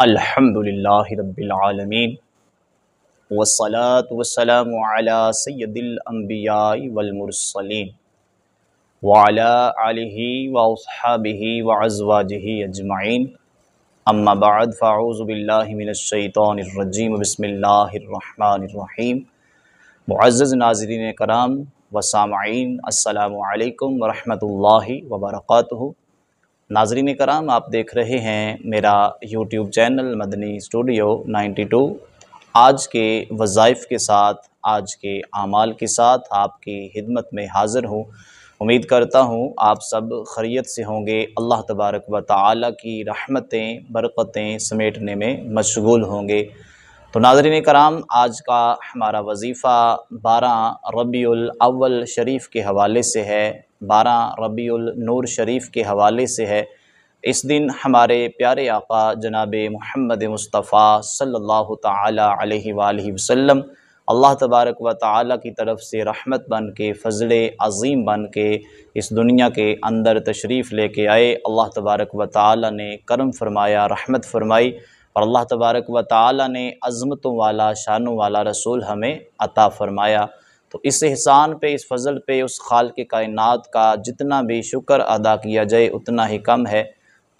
الحمدللہ رب العالمین والصلاة والسلام علی سید الانبیاء والمرسلین وعلی آلہ واصحابہ وازواجہ اجمعین اما بعد فاعوذ باللہ من الشیطان الرجیم بسم اللہ الرحمن الرحیم۔ معزز ناظرین کرام و سامعین، السلام علیکم ورحمۃ اللہ وبرکاتہ۔ ناظرین کرام، آپ دیکھ رہے ہیں میرا یوٹیوب چینل مدنی اسٹوڈیو 92۔ آج کے وظائف کے ساتھ، آج کے اعمال کے ساتھ آپ کی خدمت میں حاضر ہوں۔ امید کرتا ہوں آپ سب خیریت سے ہوں گے، اللہ تبارک و تعالیٰ کی رحمتیں برکتیں سمیٹنے میں مشغول ہوں گے۔ تو ناظرین کرام، آج کا ہمارا وظیفہ 12 ربیع الاول شریف کے حوالے سے ہے، 12 ربیع النور شریف کے حوالے سے ہے۔ اس دن ہمارے پیارے آقا جناب محمد مصطفیٰ صلی اللہ تعالی علیہ وآلہ وسلم اللہ تبارک و تعالیٰ کی طرف سے رحمت بن کے، فضل عظیم بن کے اس دنیا کے اندر تشریف لے کے آئے۔ اللہ تبارک و تعالیٰ نے کرم فرمایا، رحمت فرمائی، اور اللہ تبارک و تعالیٰ نے عظمتوں والا، شانوں والا رسول ہمیں عطا فرمایا۔ تو اس احسان پہ، اس فضل پہ، اس خالق کائنات کا جتنا بھی شکر ادا کیا جائے اتنا ہی کم ہے۔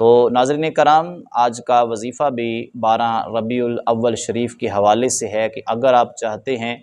تو ناظرین کرام، آج کا وظیفہ بھی 12 ربیع الاول شریف کے حوالے سے ہے کہ اگر آپ چاہتے ہیں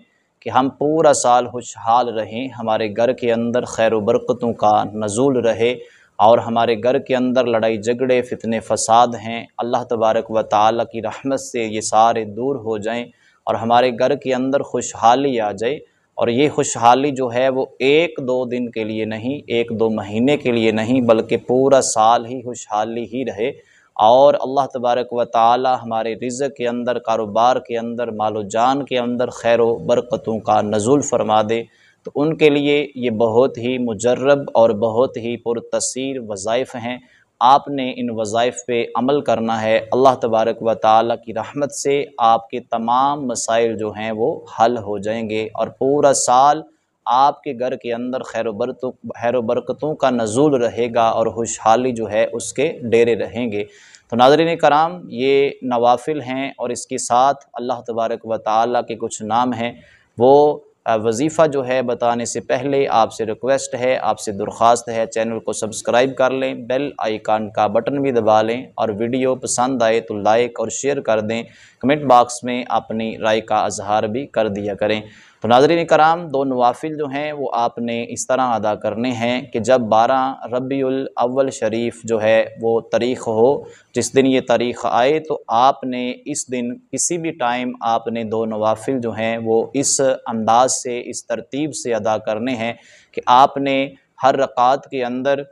کہ ہم پورا سال خوشحال رہیں، ہمارے گھر کے اندر خیر و برکتوں کا نزول رہے، اور ہمارے گھر کے اندر لڑائی جھگڑے فتنے فساد ہیں، اللہ تبارک و تعالیٰ کی رحمت سے یہ سارے دور ہو جائیں اور ہمارے گھر کے اندر خوشحالی آ جائے، اور یہ خوشحالی جو ہے وہ 1-2 دن کے لیے نہیں، 1-2 مہینے کے لیے نہیں، بلکہ پورا سال ہی خوشحالی ہی رہے، اور اللہ تبارک و تعالیٰ ہمارے رزق کے اندر، کاروبار کے اندر، مال و جان کے اندر خیر و برکتوں کا نزول فرما دے۔ تو ان کے لیے یہ بہت ہی مجرب اور بہت ہی پرتاثیر وظائف ہیں۔ آپ نے ان وظائف پہ عمل کرنا ہے، اللہ تبارک و تعالیٰ کی رحمت سے آپ کے تمام مسائل جو ہیں وہ حل ہو جائیں گے، اور پورا سال آپ کے گھر کے اندر خیر و برکتوں کا نزول رہے گا، اور خوشحالی جو ہے اس کے ڈیرے رہیں گے۔ تو ناظرین کرام، یہ نوافل ہیں، اور اس کے ساتھ اللہ تبارک و تعالیٰ کے کچھ نام ہیں۔ وہ وظیفہ جو ہے بتانے سے پہلے آپ سے ریکویسٹ ہے، آپ سے درخواست ہے، چینل کو سبسکرائب کر لیں، بیل آئیکن کا بٹن بھی دبا لیں، اور ویڈیو پسند آئے تو لائک اور شیئر کر دیں۔ کمنٹ باکس میں اپنی رائے کا اظہار بھی کر دیا کریں۔ تو ناظرین کرام، 2 نوافل جو ہیں وہ آپ نے اس طرح ادا کرنے ہیں کہ جب 12 ربیع الاول شریف جو ہے وہ تاریخ ہو، جس دن یہ تاریخ آئے، تو آپ نے اس دن کسی بھی ٹائم آپ نے 2 نوافل جو ہیں وہ اس انداز سے، اس ترتیب سے ادا کرنے ہیں کہ آپ نے ہر رکعت کے اندر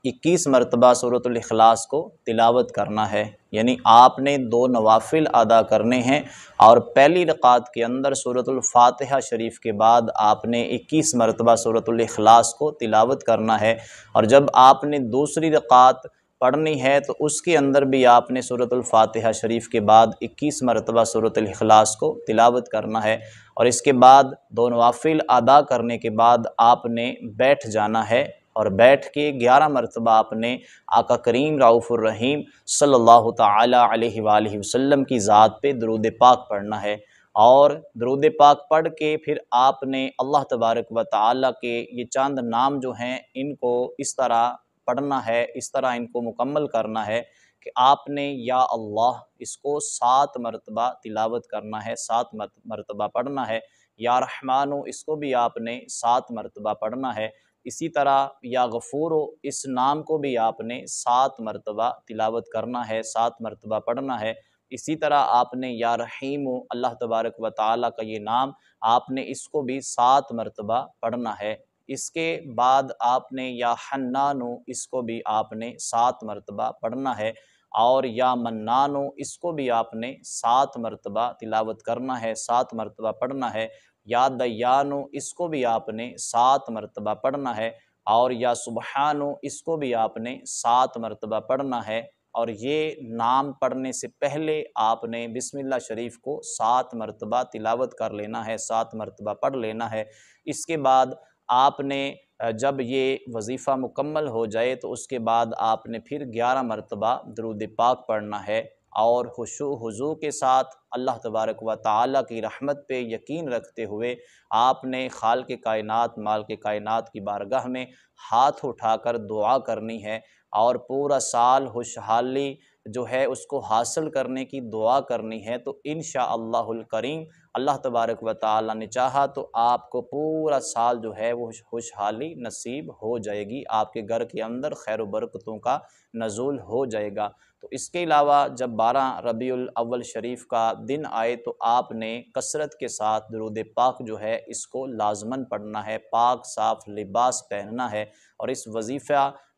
21 مرتبہ سورۃ الاخلاص کو تلاوت کرنا ہے۔ یعنی آپ نے 2 نوافل ادا کرنے ہیں، اور پہلی رکعت کے اندر سورۃ الفاتحہ شریف کے بعد آپ نے 21 مرتبہ سورۃ الاخلاص کو تلاوت کرنا ہے، اور جب آپ نے دوسری رکعت پڑھنی ہے تو اس کے اندر بھی آپ نے سورۃ الفاتحہ شریف کے بعد 21 مرتبہ سورۃ الاخلاص کو تلاوت کرنا ہے، اور اس کے بعد 2 نوافل ادا کرنے کے بعد آپ نے بیٹھ جانا ہے، اور بیٹھ کے 11 مرتبہ آپ نے آقا کریم رؤوف الرحیم صلی اللہ تعالی علیہ وآلہ وسلم کی ذات پہ درود پاک پڑھنا ہے، اور درود پاک پڑھ کے پھر آپ نے اللہ تبارک و تعالیٰ کے یہ چند نام جو ہیں ان کو اس طرح پڑھنا ہے، اس طرح ان کو مکمل کرنا ہے کہ آپ نے یا اللہ اس کو 7 مرتبہ تلاوت کرنا ہے، 7 مرتبہ پڑھنا ہے، یا رحمانو اس کو بھی آپ نے 7 مرتبہ پڑھنا ہے، اسی طرح یا غفورو اس نام کو بھی آپ نے 7 مرتبہ تلاوت کرنا ہے، 7 مرتبہ پڑھنا ہے، اسی طرح آپ نے یا رحیمو اللہ تبارک و تعالیٰ کا یہ نام آپ نے اس کو بھی 7 مرتبہ پڑھنا ہے۔ اس کے بعد آپ نے یا حنانو اس کو بھی آپ نے 7 مرتبہ پڑھنا ہے، اور یا منانو اس کو بھی آپ نے 7 مرتبہ تلاوت کرنا ہے، 7 مرتبہ پڑھنا ہے، یا دیانو اس کو بھی آپ نے 7 مرتبہ پڑھنا ہے، اور یا سبحانو اس کو بھی آپ نے 7 مرتبہ پڑھنا ہے، اور یہ نام پڑھنے سے پہلے آپ نے بسم اللہ شریف کو 7 مرتبہ تلاوت کر لینا ہے، 7 مرتبہ پڑھ لینا ہے۔ اس کے بعد آپ نے جب یہ وظیفہ مکمل ہو جائے تو اس کے بعد آپ نے پھر 11 مرتبہ درود پاک پڑھنا ہے، اور خشوع خضوع کے ساتھ اللہ تبارک و تعالیٰ کی رحمت پہ یقین رکھتے ہوئے آپ نے خالق کائنات مالک کائنات کی بارگاہ میں ہاتھ اٹھا کر دعا کرنی ہے، اور پورا سال خوشحالی جو ہے اس کو حاصل کرنے کی دعا کرنی ہے۔ تو انشاءاللہ الکریم اللہ تبارک و تعالیٰ نے چاہا تو آپ کو پورا سال جو ہے وہ خوشحالی نصیب ہو جائے گی، آپ کے گھر کے اندر خیر و برکتوں کا نزول ہو جائے گا۔ تو اس کے علاوہ جب 12 ربیع الاول شریف کا دن آئے تو آپ نے کثرت کے ساتھ درود پاک جو ہے اس کو لازماً پڑھنا ہے، پاک صاف لباس پہننا ہے، اور اس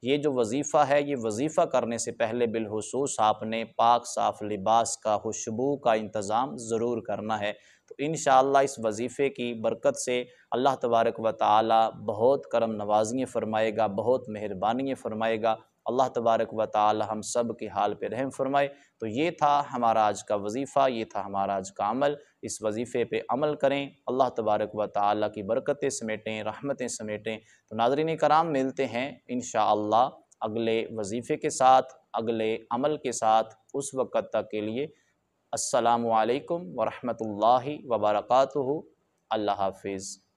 یہ جو وظیفہ ہے یہ وظیفہ کرنے سے پہلے بالخصوص آپ نے پاک صاف لباس کا، خوشبو کا انتظام ضرور کرنا ہے۔ تو انشاءاللہ اس وظیفے کی برکت سے اللہ تبارک و تعالی بہت کرم نوازیاں فرمائے گا، بہت مہربانیاں فرمائے گا۔ اللہ تبارک و تعالی ہم سب کے حال پہ رحم فرمائے۔ تو یہ تھا ہمارا آج کا وظیفہ، یہ تھا ہمارا آج کا عمل، اس وظیفے پہ عمل کریں، اللہ تبارک و تعالی کی برکتیں سمیٹیں، رحمتیں سمیٹیں۔ تو ناظرین کرام، ملتے ہیں انشاءاللہ اگلے وظیفے کے ساتھ، اگلے عمل کے ساتھ۔ اس وقت تک کے لیے السلام علیکم ورحمۃ اللہ وبرکاتہ۔ اللہ حافظ۔